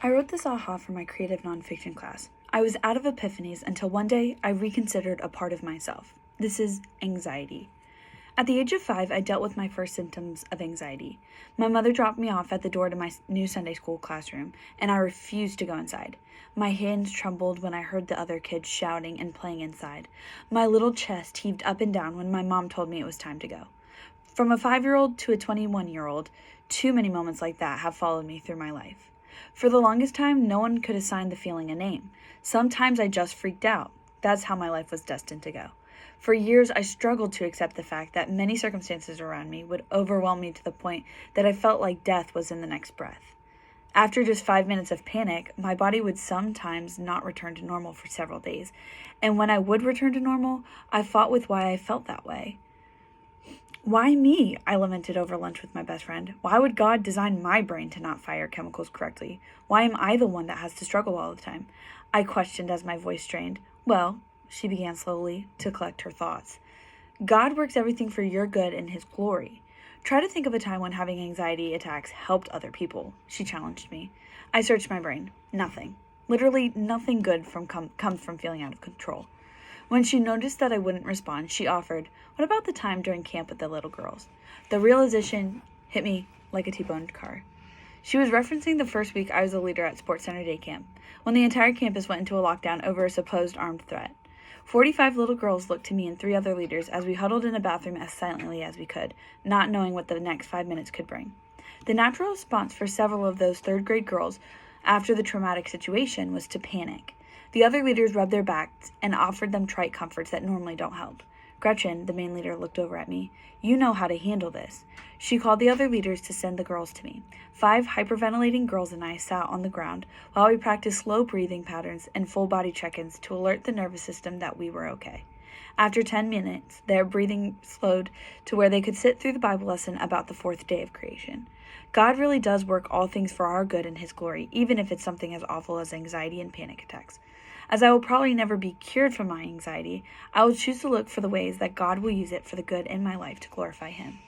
I wrote this aha for my creative nonfiction class. I was out of epiphanies until one day I reconsidered a part of myself. This is anxiety. At the age of 5, I dealt with my first symptoms of anxiety. My mother dropped me off at the door to my new Sunday school classroom, and I refused to go inside. My hands trembled when I heard the other kids shouting and playing inside. My little chest heaved up and down when my mom told me it was time to go. From a 5-year-old to a 21-year-old, too many moments like that have followed me through my life. For the longest time, no one could assign the feeling a name. Sometimes I just freaked out. That's how my life was destined to go. For years, I struggled to accept the fact that many circumstances around me would overwhelm me to the point that I felt like death was in the next breath. After just 5 minutes of panic, my body would sometimes not return to normal for several days. And when I would return to normal, I fought with why I felt that way. Why me? I lamented over lunch with my best friend. Why would God design my brain to not fire chemicals correctly? Why am I the one that has to struggle all the time? I questioned as my voice strained. Well, she began slowly to collect her thoughts. God works everything for your good and His glory. Try to think of a time when having anxiety attacks helped other people, she challenged me. I searched my brain. Nothing. Literally nothing good comes from feeling out of control. When she noticed that I wouldn't respond, she offered, "What about the time during camp with the little girls?" The realization hit me like a T-boned car. She was referencing the first week I was a leader at Sports Center Day Camp, when the entire campus went into a lockdown over a supposed armed threat. 45 little girls looked to me and 3 other leaders as we huddled in a bathroom as silently as we could, not knowing what the next 5 minutes could bring. The natural response for several of those third-grade girls after the traumatic situation was to panic. The other leaders rubbed their backs and offered them trite comforts that normally don't help. Gretchen, the main leader, looked over at me. "You know how to handle this." She called the other leaders to send the girls to me. 5 hyperventilating girls and I sat on the ground while we practiced slow breathing patterns and full body check-ins to alert the nervous system that we were okay. After 10 minutes, their breathing slowed to where they could sit through the Bible lesson about the 4th day of creation. God really does work all things for our good and His glory, even if it's something as awful as anxiety and panic attacks. As I will probably never be cured from my anxiety, I will choose to look for the ways that God will use it for the good in my life to glorify Him.